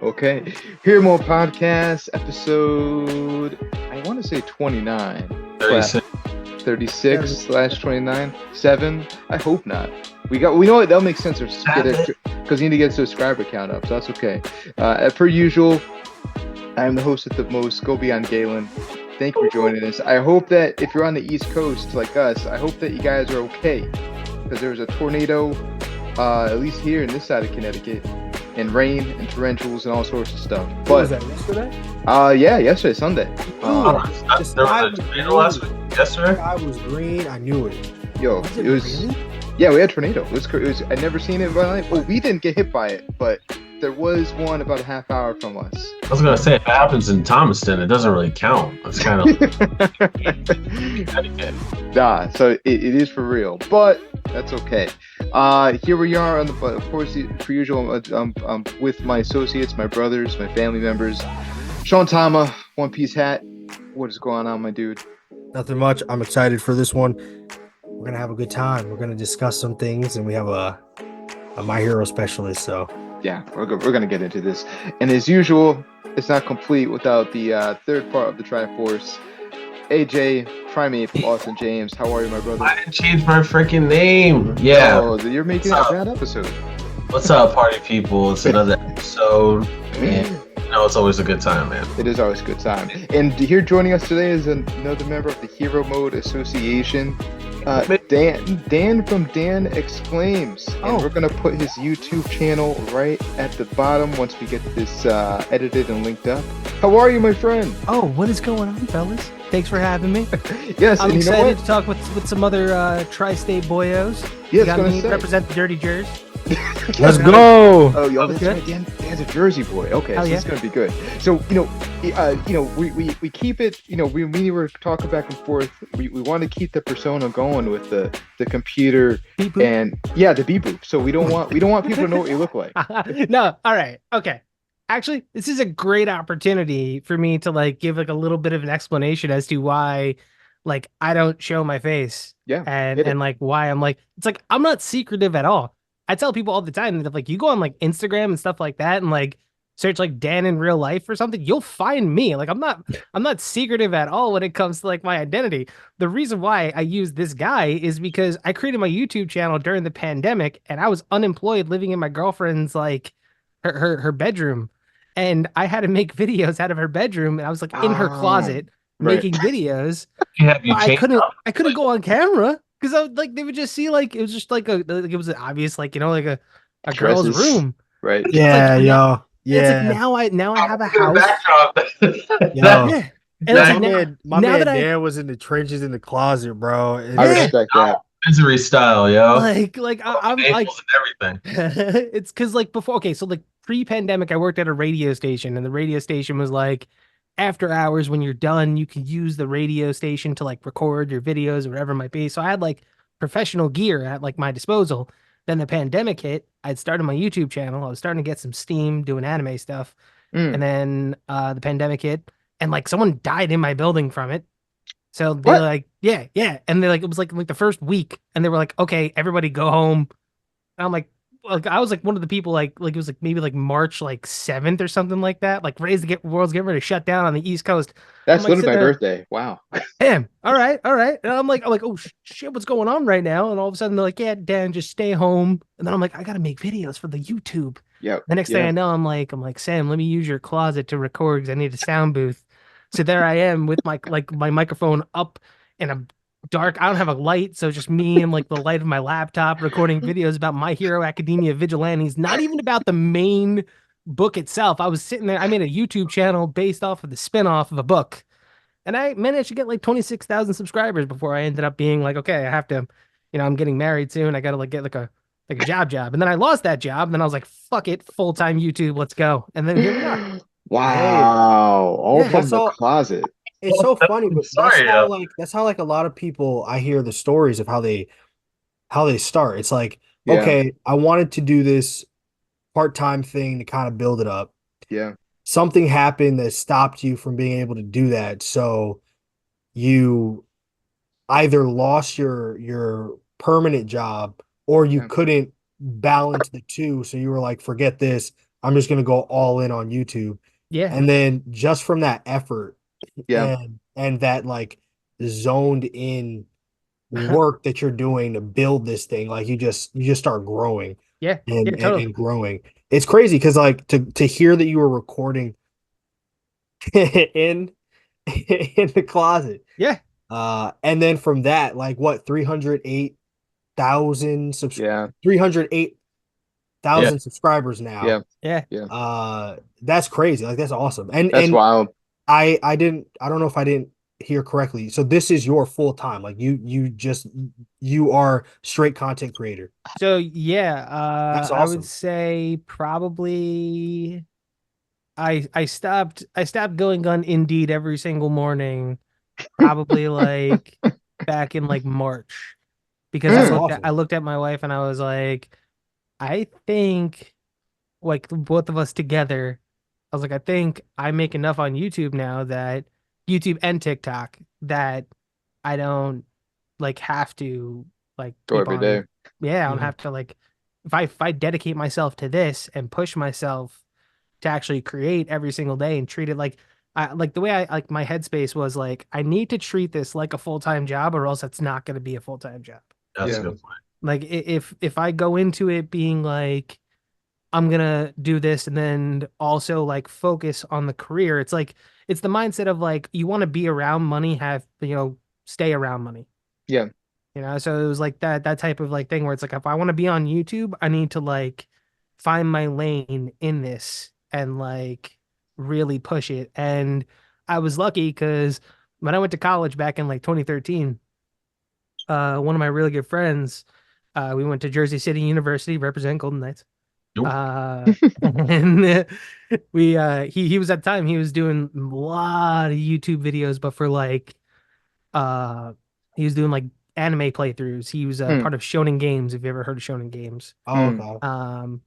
Okay. Here More Podcast, episode, I want to say 29, slash 36. 36 slash 29, 7. I hope not. We know that'll make sense to get it because you need to get subscriber count up, so that's okay. Per usual, I am the host of the most, Go Beyond Galen. Thank you for joining us. I hope that if you're on the East Coast like us, I hope that you guys are okay because there was a tornado, at least here in this side of Connecticut, and rain and torrentials and all sorts of stuff. What was that, yesterday? Yeah, yesterday, Sunday. There was a tornado last week. Yesterday? I was green. I knew it. Yo, it was. Yeah, we had a tornado. It was. I'd never seen it in my life. Well, we didn't get hit by it, but there was one about a half hour from us. I was gonna say, if it happens in Thomaston, it doesn't really count. It's kind of Nah, so it is for real, but that's okay. Here we are on the, of course, per usual, I'm with my associates, my brothers, my family members. Sean Tama, One Piece hat. What is going on, my dude? Nothing much. I'm excited for this one. We're gonna have a good time. We're gonna discuss some things, and we have a My Hero specialist. So yeah, we're gonna get into this. And as usual, it's not complete without the third part of the Triforce. AJ, Primate from Austin James. How are you, my brother? I didn't change my freaking name. Yeah. Oh, you're making a bad episode. What's up, party people? It's another episode. And, it's always a good time, man. It is always a good time. And here joining us today is another member of the Hero Mode Association. Dan from Dan Exclaims. And we're going to put his YouTube channel right at the bottom once we get this edited and linked up. How are you, my friend? Oh, what is going on, fellas? Thanks for having me. Yes, I'm and excited to talk with some other tri-state boyos. Yes, you got me represent the Dirty Jers. let's go. Oh, yo, that's right. Dan's a Jersey boy. Okay, so it's gonna be good. So we keep it. We were talking back and forth. We want to keep the persona going with the computer and the beep boop. So we don't want people to know what you look like. No, all right, okay. Actually, this is a great opportunity for me to give a little bit of an explanation as to why I don't show my face. Yeah, and why I'm I'm not secretive at all. I tell people all the time that you go on Instagram and stuff like that and search Dan in real life or something, you'll find me. I'm not secretive at all when it comes to my identity. The reason why I use this guy is because I created my YouTube channel during the pandemic and I was unemployed living in my girlfriend's her bedroom. And I had to make videos out of her bedroom and I was in her closet making videos. I couldn't go on camera. Because they would just see it was just it was obvious a girl's room, right? Yeah, yo, yeah. It's now I have a house. Yeah. And my man Dan was in the trenches in the closet, bro. I respect that. Misery style, yo. I'm everything. It's because before, okay, so pre-pandemic, I worked at a radio station, and the radio station was after hours when you're done, you can use the radio station to record your videos or whatever it might be. So I had professional gear at my disposal. Then the pandemic hit. I'd started my YouTube channel. I was starting to get some steam doing anime stuff. And then the pandemic hit and someone died in my building from it. So they're yeah. And they're it was the first week and they were okay, everybody go home. And I'm I was one of the people it was maybe March 7th or something like that. Raised the world's getting ready to shut down on the East Coast. That's literally my birthday. Wow. Damn. All right. And I'm oh shit, what's going on right now? And all of a sudden they're yeah, Dan, just stay home. And then I'm I gotta make videos for the YouTube. Yeah. The next thing I know, I'm Sam, let me use your closet to record because I need a sound booth. So there I am with my my microphone up in a dark. I don't have a light, so just me and the light of my laptop recording videos about My Hero Academia Vigilantes. Not even about the main book itself. I was sitting there. I made a YouTube channel based off of the spinoff of a book, and I managed to get 26,000 subscribers before I ended up being okay, I have to, I'm getting married soon. I got to get a job, and then I lost that job. And then I was fuck it, full-time YouTube, let's go. And then here we are. Wow, all from the closet. It's so funny, but that's how a lot of people, I hear the stories of how they start. It's okay, I wanted to do this part-time thing to kind of build it up. Yeah. Something happened that stopped you from being able to do that. So you either lost your permanent job or you couldn't balance the two. So you were forget this. I'm just gonna go all in on YouTube. Yeah. And then just from that effort Yeah. and that like zoned in work that you're doing to build this thing, like you just start growing Yeah. and Yeah, totally. and growing. It's crazy because like to hear that you were recording in in the closet. Yeah. And then from that, like what, 308,000 Yeah. 308,000 Yeah. subscribers now. Yeah. Yeah. Yeah. That's crazy. Like that's awesome. And That's wild. I don't know if I didn't hear correctly. So this is your full time. Like you are straight content creator. So yeah, That's I would awesome. say probably I stopped going on Indeed every single morning, probably like back in like March, because I That's Mm. looked at I awesome. looked at my wife and I was like, I think like both of us together, I was like, I think I make enough on YouTube now, that YouTube and TikTok, that I don't like have to like Go keep every on. day. Yeah, I don't Mhm. have to like, if I dedicate myself to this and push myself to actually create every single day and treat it like, I like the way I like my headspace was like, I need to treat this like a full-time job, or else it's not going to be a full-time job. That's a Yeah. good point. Like if I go into it being like, I'm gonna do this and then also like focus on the career, it's like, it's the mindset of like, you want to be around money, have, stay around money. Yeah. So it was like that type of like thing where it's like, if I want to be on YouTube, I need to like find my lane in this and like really push it. And I was lucky because when I went to college back in like 2013, one of my really good friends, we went to Jersey City University, represent Golden Knights. Nope. And he was, at the time he was doing a lot of YouTube videos, but for like uh he was doing like anime playthroughs. He was Mm. part of Shonen Games, if you ever heard of Shonen Games. Oh, Mm. okay.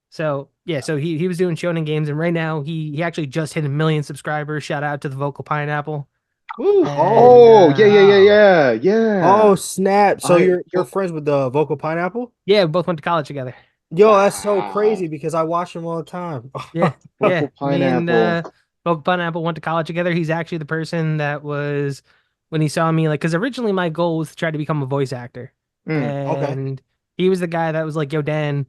So yeah, so he was doing Shonen Games, and right now he actually just hit 1 million subscribers. Shout out to the Vocal Pineapple. Ooh, And Oh, yeah, yeah, yeah, wow. yeah, Oh yeah. snap. So I you're friends with the vocal pineapple? yeah, we both went to college together. Yo, that's so Wow. crazy because I watch him all the time. Yeah, yeah. Vocal Me and pineapple. Vocal Pineapple went to college together. He's actually the person that was, when he saw me, like, because originally my goal was to try to become a voice actor, Mm. Okay. and he was the guy that was like, "Yo, Dan,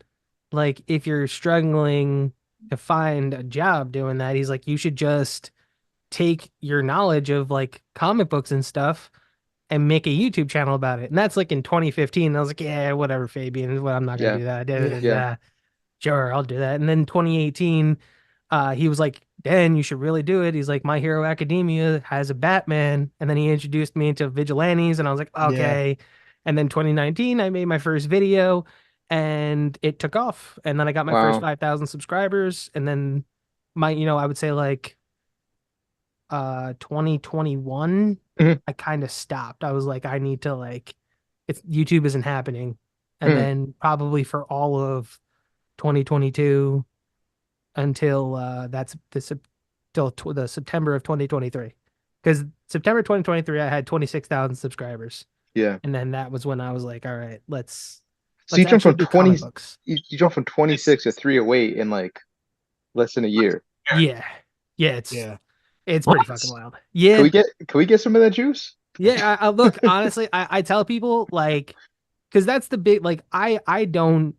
like, if you're struggling to find a job doing that, he's like, you should just take your knowledge of like comic books and stuff and make a YouTube channel about it." And that's like in 2015. And I was like, yeah, whatever, Fabian. Well, I'm not gonna Yeah. do that. Yeah. Yeah. Sure, I'll do that. And then 2018, he was like, Dan, you should really do it. He's like, My Hero Academia has a Batman. And then he introduced me into vigilantes, and I was like, Yeah. okay. And then 2019, I made my first video and it took off. And then I got my first Wow. 5,000 subscribers. And then I would say like 2021, Mhm. I kind of stopped. I was like, I need to like, it's YouTube isn't happening. And Mm. then probably for all of 2022 until the September of 2023, because September 2023 I had 26,000 subscribers, Yeah. and then that was when I was like, all right, let's So you jumped actually from do 20, comic books. you jumped from 26 to 308 in like less than a year. Yeah, yeah, Yeah. it's What? pretty fucking wild. Yeah, Can we get some of that juice? yeah. I look, honestly, I tell people like, because that's the big like, I don't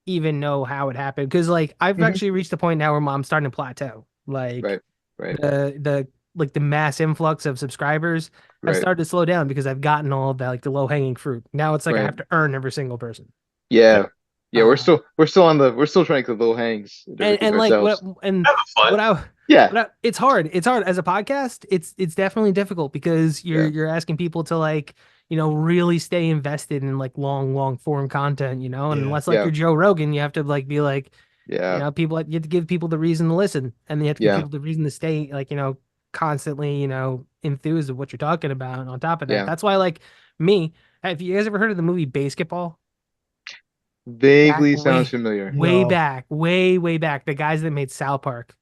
even know how it happened, because like I've Hmm. actually reached the point now where I'm starting to plateau. Like Right. Right. the mass influx of subscribers have Right. started to slow down, because I've gotten all of that, like the low hanging fruit. Now it's like I Right. have to earn every single person. Yeah. Yeah. Uh, We're still trying to get the low hangs and everything and like ourselves. Having fun. Yeah. it's hard. It's hard as a podcast. It's definitely difficult, because you're Yeah. you're asking people to like, really stay invested in like long form content, and Yeah. unless like Yeah. you're Joe Rogan, you have to like be like, Yeah. people, you have to give people the reason to listen, and you have to give Yeah. people the reason to stay like, constantly, enthused of what you're talking about. And on top of that, Yeah. that's why like me, have you guys ever heard of the movie Basketball? Back Vaguely sounds way, familiar. way No. back, way back. The guys that made South Park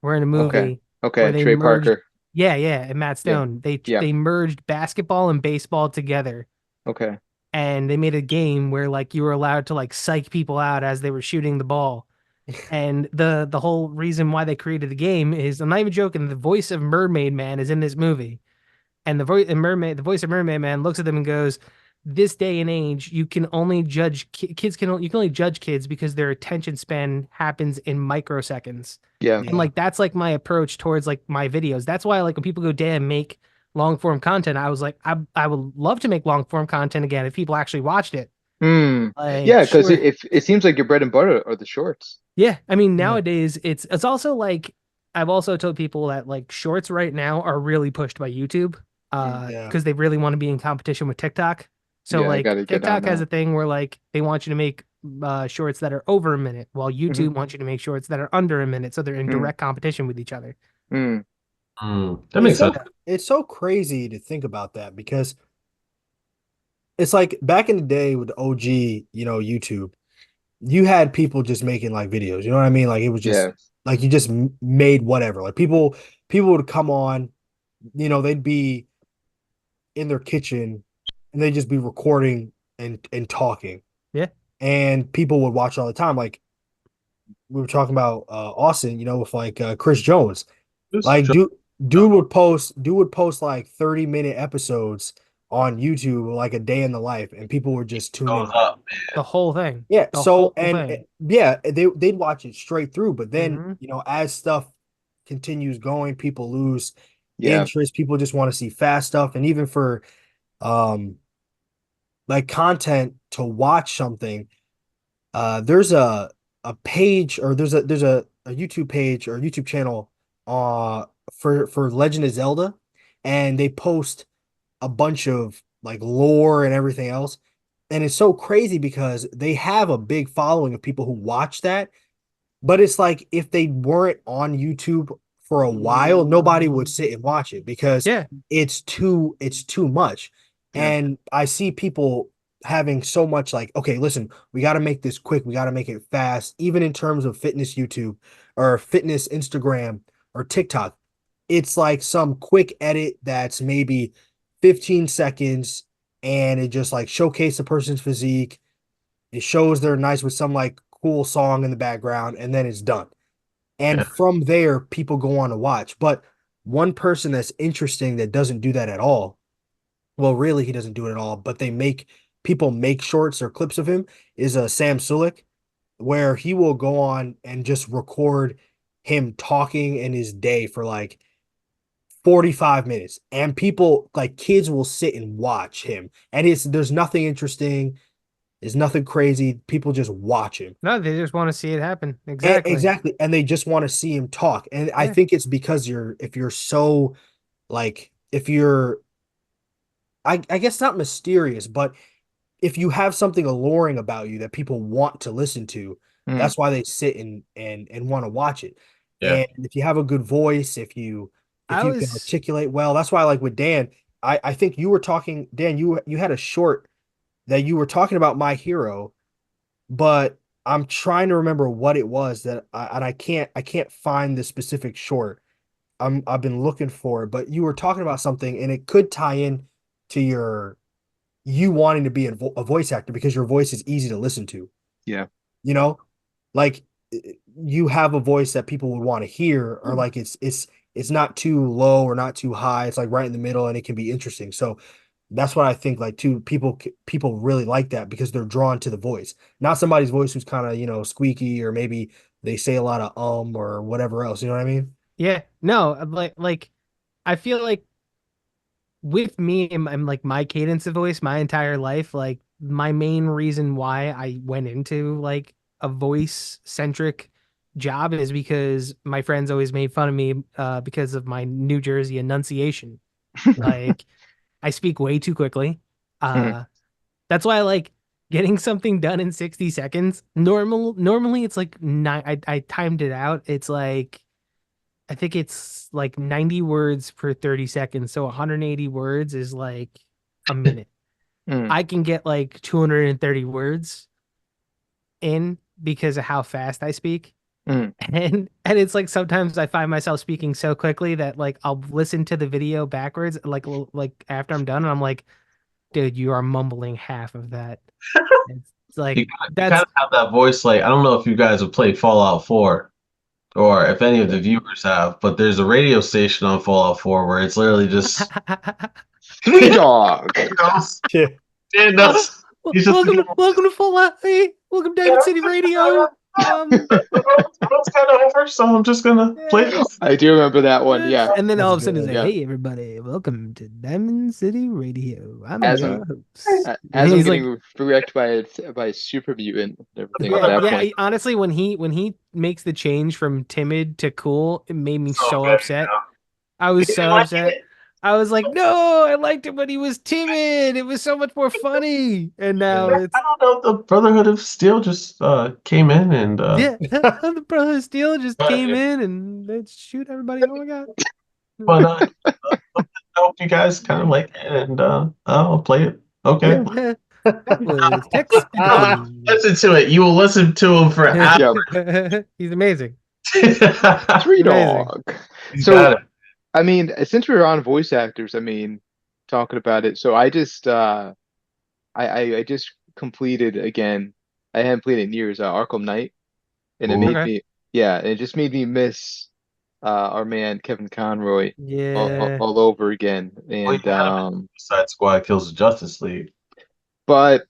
were in a Okay. movie where Okay. they Trey merged, Parker. yeah, and Matt Yeah. Stone. They Yeah. they merged basketball and baseball together, Okay. and they made a game where like you were allowed to like psych people out as they were shooting the ball. And the whole reason why they created the game is, I'm not even joking, the voice of Mermaid Man is in this movie. And the voice of Mermaid Man looks at them and goes, "This day and age, you can only judge kids you can only judge kids because their attention span happens in microseconds." Yeah. And like that's like my approach towards like my videos. That's why like when people go, "Damn, make long form content," I was like, I would love to make long form content again if people actually watched it. Hmm. Like, Yeah, because sure. if it seems like your bread and butter are the shorts. Yeah, I mean Yeah. nowadays it's also like I've also told people that like shorts right now are really pushed by YouTube Yeah. because they really want to be in competition with TikTok. So Yeah, I like gotta get on TikTok has that. a thing where like they want you to make shorts that are over a minute while Hmm. YouTube wants you to make shorts that are under a minute, so they're in Mm, direct competition with each other. mm, That It's makes so sense. it's so crazy to think about that because it's like back in the day with the OG, YouTube, you had people just making like videos. You know what I mean? Like it was just yeah. like you just made whatever. Like people would come on, they'd be in their kitchen and they'd just be recording and talking. Yeah. And people would watch all the time. Like we were talking about Austin, with like Chris Jones. Just Like dude would post like 30-minute episodes on YouTube like a day in the life and people would just tune goes in. up. The whole thing. Yeah, The whole thing. yeah, they'd watch it straight through, but then, Hmm. as stuff continues going, people lose Yeah. interest, people just want to see fast stuff and even for um like content to watch something, there's a page or there's a YouTube page or YouTube channel for Legend of Zelda and they post a bunch of like lore and everything else. And it's so crazy because they have a big following of people who watch that. But it's like if they weren't on YouTube for a while, nobody would sit and watch it because Yeah. it's too much. Yeah. And I see people having so much like, okay, listen, we got to make this quick, we got to make it fast, even in terms of fitness YouTube or fitness Instagram or TikTok. It's like some quick edit that's maybe 15 seconds and it just like showcase a person's physique. It shows they're nice with some like cool song in the background and then it's done. And Yeah. from there, people go on to watch. But one person that's interesting that doesn't do that at all, well, really, he doesn't do it at all, but people make shorts or clips of him is a Sam Sulik, where he will go on and just record him talking in his day for like 45 minutes and people like kids will sit and watch him and there's nothing interesting, there's nothing crazy, people just watch him. No, they just want to see it happen. Exactly. Exactly, and they just want to see him talk and I Yeah. think it's because if you're so like if you're I guess not mysterious but if you have something alluring about you that people want to listen to, Mm, that's why they sit and want to watch it. Yeah. And if you have a good voice, if I you can was articulate well, that's why like with Dan, I think you were talking, Dan, you had a short that you were talking about My Hero, but I'm trying to remember what it was and I can't find the specific short. I've been looking for it, but you were talking about something and it could tie in to you wanting to be a voice actor because your voice is easy to listen to. yeah. You know, like you have a voice that people would want to hear, or like it's not too low or not too high. It's like right in the middle, and it can be interesting. So that's what I think. Like, too, people really like that because they're drawn to the voice, not somebody's voice who's kind of squeaky or maybe they say a lot of or whatever else. You know what I mean? yeah. No, like I feel like with me I'm like my cadence of voice my entire life, like my main reason why I went into like a voice centric job is because my friends always made fun of me because of my New Jersey enunciation. Like I speak way too quickly. Mm, Uh that's why I like getting something done in 60 seconds. Normally it's like nine I timed it out. It's like I think it's like 90 words per 30 seconds. So 180 words is like a minute. mm, I can get like 230 words in because of how fast I speak. mm. And it's like sometimes I find myself speaking so quickly that like I'll listen to the video backwards like after I'm done and I'm like, dude, you are mumbling half of that. It's It's like You kind that's of have that voice. Like I don't know if you guys have played Fallout 4 or if any of the viewers have, but there's a radio station on Fallout 4 where it's literally just Three dog. Yeah. Dan does. He's just welcome to Fallout. Hey, welcome to Diamond City Radio. It's kind of over, so I'm just gonna play this. I do remember that one. Yeah. And then That's all of a sudden good. it's like, Yeah. hey everybody, welcome to Diamond City Radio. I'm As your I'm- host. As And I'm he's getting wrecked by a super mutant and everything at that point. honestly, when he makes the change from timid to cool, it made me so good, upset. you know? I was so like upset. it. I was like, no, I liked it when he was timid. It was so much more funny. And now it's I don't know. The Brotherhood of Steel just came in and yeah, the Brother of Steel just came yeah. in and they shoot everybody. Oh my god! But I hope you guys kind of like it, and I'll play it. Okay. Yeah, that was Tex Bentley. Listen to it. You will listen to him for hours. He's amazing. Three Amazing. dog. You So- got it. I mean, since we were on voice actors, I mean, talking about it. So I just I just completed again. I hadn't played it in years. Arkham Knight, and it Ooh. made Okay. me it just made me miss our man Kevin Conroy Yeah. all over again. Well, And you had him Suicide Squad kills the Justice League. but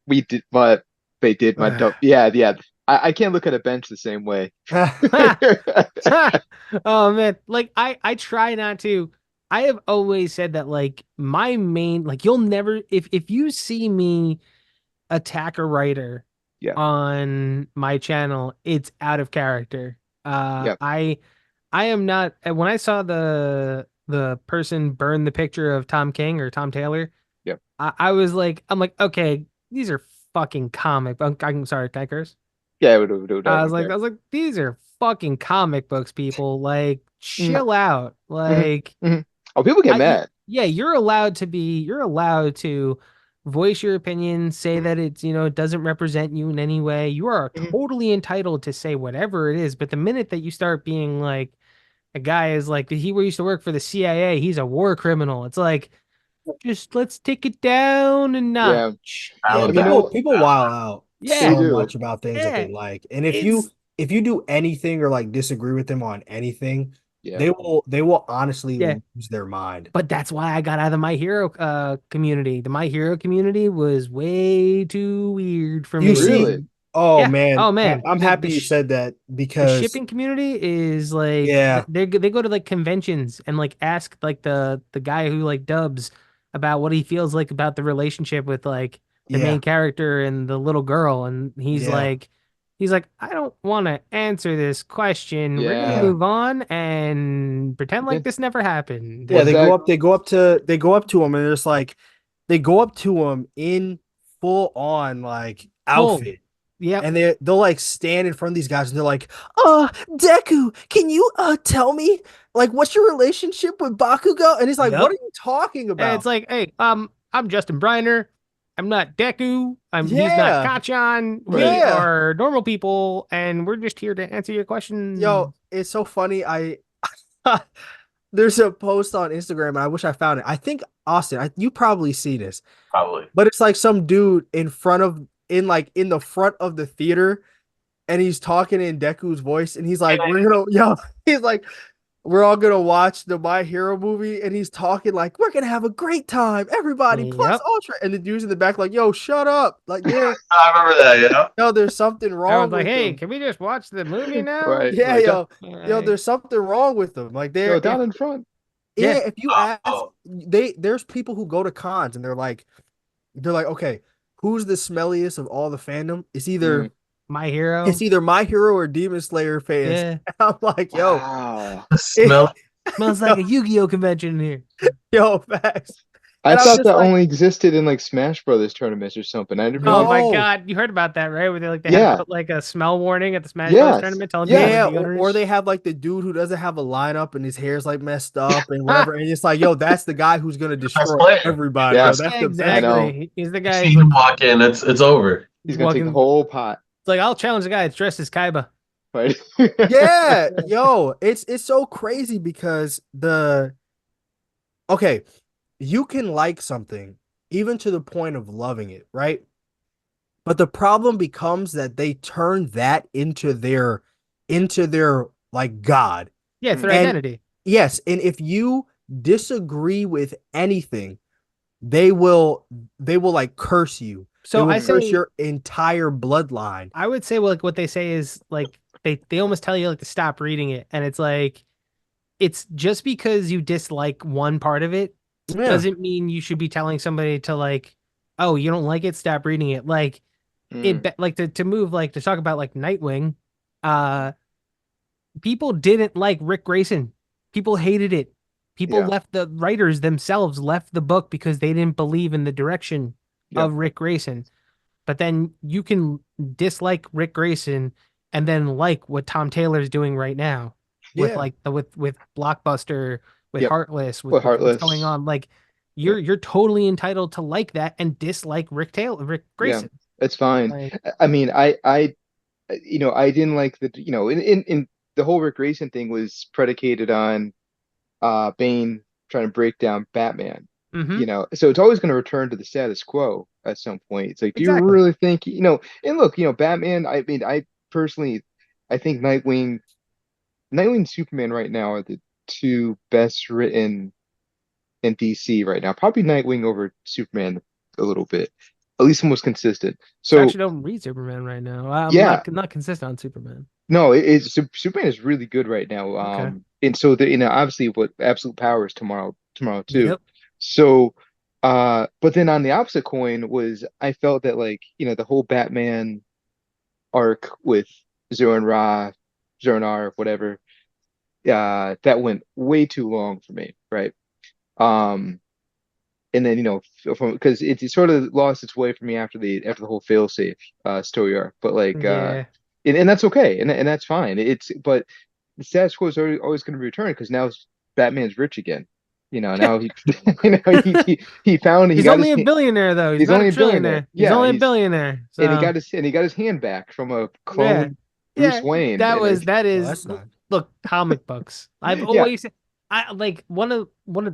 they did my dumb. Yeah. I can't look at a bench the same way. Oh man, like I try not to. I have always said that like my main like you'll never if you see me attack a writer Yeah. on my channel, it's out of character. Yep. I am not when I saw the person burn the picture of Tom King or Tom Taylor, Yep. I was like I'm like, okay, these are fucking comic. I'm sorry, can I curse? Yeah, I was like, these are fucking comic books, people. Like, chill out. Like, oh, people get mad. Yeah, you're allowed to voice your opinion, say that it's, it doesn't represent you in any way. You are totally entitled to say whatever it is. But the minute that you start being like, a guy is like, he used to work for the CIA, he's a war criminal. It's like, just let's take it down a notch. Yeah, people wild out Yeah. so much about things that they like. And if you do anything or like disagree with them on anything, they will honestly lose their mind. But that's why I got out of the My Hero community. The My Hero community was way too weird for me. Really? Oh Yeah. man. Oh man. I'm happy you said that because the shipping community is like they go to like conventions and like ask like the guy who like dubs about what he feels like about the relationship with like the main character and the little girl, and he's like I don't want to answer this question. We're gonna move on and pretend like this never happened. Yeah, they go up to him and it's like they go up to him in full on like outfit. Yeah, and they'll like stand in front of these guys and they're like, Deku, can you tell me like what's your relationship with Bakugo? And he's like, what are you talking about? And it's like, hey, I'm Justin Briner. I'm not Deku. He's not Kachan. We are normal people, and we're just here to answer your questions. Yo, it's so funny. There's a post on Instagram, and I wish I found it. I think Austin, you probably see this. Probably. But it's like some dude in the front of the theater, and he's talking in Deku's voice, and he's like, we're all gonna watch the My Hero movie, and he's talking like, we're gonna have a great time, everybody, plus Ultra, and the dude's in the back like, yo, shut up, like, yeah, I remember that, yeah. No, there's something wrong. I was like, with hey, them. can we just watch the movie now? Right. Yeah, like, yo, there's something wrong with them. Like they're down in front. Yeah, if you ask, there's people who go to cons and they're like, okay, who's the smelliest of all the fandom? It's either My Hero. It's either My Hero or Demon Slayer fans. Yeah. And I'm like, yo, smells like a Yu-Gi-Oh convention in here. Yo, facts. I thought that only existed in like Smash Brothers tournaments or something. I didn't Oh realize. my god, you heard about that, right? Where they had to put like a smell warning at the Smash Bros tournament telling or they have like the dude who doesn't have a lineup and his hair's like messed up and whatever, and it's like, yo, that's the guy who's gonna destroy everybody. Yes. Yo, that's exactly. He's the guy. See him walk in, it's over. He's gonna take the whole pot. It's like, I'll challenge the guy that's dressed as Kaiba. Right. Yeah, yo, it's so crazy because you can like something even to the point of loving it, right? But the problem becomes that they turn that into their like God. Yeah, it's their And identity. yes, and if you disagree with anything, they will like curse you. So they I will curse say your entire bloodline. I would say like what they say is like they almost tell you like to stop reading it, and it's like it's just because you dislike one part of it Yeah. doesn't mean you should be telling somebody to like, oh, you don't like it, stop reading it. Like it like to move like to talk about like Nightwing, people didn't like Rick Grayson. People hated it. People left the writers themselves left the book because they didn't believe in the direction of Rick Grayson. But then you can dislike Rick Grayson and then like what Tom Taylor's doing right now with like the with Blockbuster, with Heartless, with what's going on. Like you're totally entitled to like that and dislike Rick Grayson. Yeah, it's fine. Like, I mean, I didn't like the in the whole Rick Grayson thing was predicated on Bane trying to break down Batman. So it's always going to return to the status quo at some point. It's like, do you really think, and look, Batman, I mean, I personally, I think Nightwing and Superman right now are the two best written in DC right now. Probably Nightwing over Superman a little bit, at least the most consistent. So I actually don't read Superman right now. I'm not consistent on Superman. No, Superman is really good right now. And so obviously what Absolute Power is tomorrow too. Yep. So but then on the opposite coin was I felt that like, the whole Batman arc with Zur-En-Ra, Zur-En-Ar, whatever, that went way too long for me, right? And then because it sort of lost its way for me after the whole failsafe story arc, but like and that's okay, and that's fine. But the status quo is always going to return because now Batman's rich again. Now he he found he's only a billionaire though. He's not a trillionaire. He's only a billionaire. So. And he got his hand back from a clone Bruce Wayne. That is look, comic books. I've always I like one of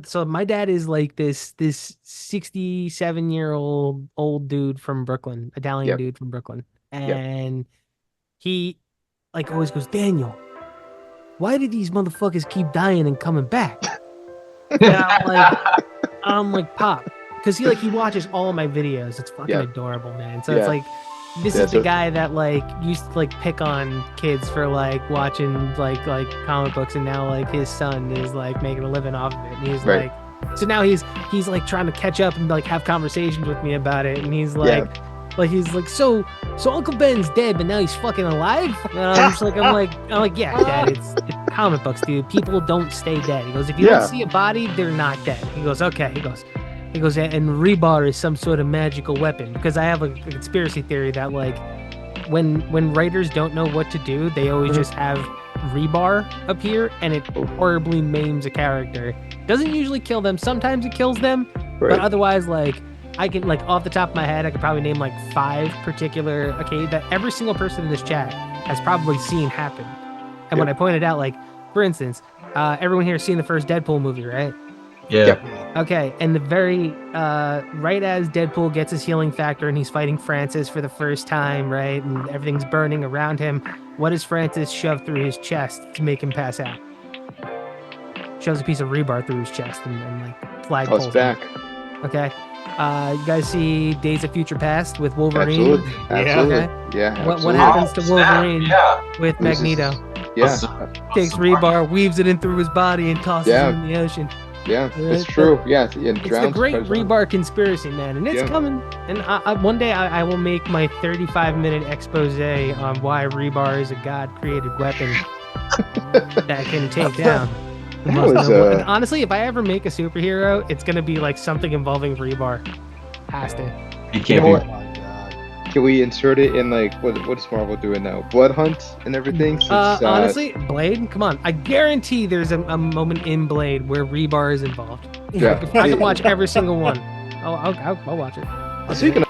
so my dad is like this 67-year-old old dude from Brooklyn, Italian dude from Brooklyn. And he like always goes, Daniel, why did these motherfuckers keep dying and coming back? And I'm like, Pop, because he watches all of my videos. It's fucking adorable, man. So it's like this is the guy that like used to like pick on kids for like watching like comic books, and now like his son is like making a living off of it, and he's like, so now he's like trying to catch up and like have conversations with me about it, and he's like. Like he's like, so Uncle Ben's dead, but now he's fucking alive. And I'm like, yeah, Dad, it's comic books, dude. People don't stay dead. He goes, if you don't see a body, they're not dead. He goes, okay. He goes, and rebar is some sort of magical weapon, because I have a conspiracy theory that like when writers don't know what to do, they always just have rebar appear, and it horribly maims a character. Doesn't usually kill them. Sometimes it kills them, but otherwise, like. I can, like, off the top of my head, I could probably name, like, 5 particular occasions that every single person in this chat has probably seen happen. And when I pointed out, like, for instance, everyone here has seen the first Deadpool movie, right? Yeah. Okay, and the very, right as Deadpool gets his healing factor and he's fighting Francis for the first time, right? And everything's burning around him, what does Francis shove through his chest to make him pass out? Shoves a piece of rebar through his chest and like, flag pulls back. Okay. You guys see Days of Future Past with Wolverine? Absolutely. What happens to Wolverine with Magneto? Takes rebar, weaves it in through his body, and tosses him in the ocean. It's true. It's the great rebar conspiracy, man, and it's coming. And one day I will make my 35-minute expose on why rebar is a God-created weapon that can take down. And honestly, if I ever make a superhero, it's gonna be like something involving rebar. Has to. You can't be. Can we insert it in like what is Marvel doing now? Blood Hunt and everything? Honestly, Blade. Come on, I guarantee there's a moment in Blade where rebar is involved. I can watch every single one. I'll watch it. Speaking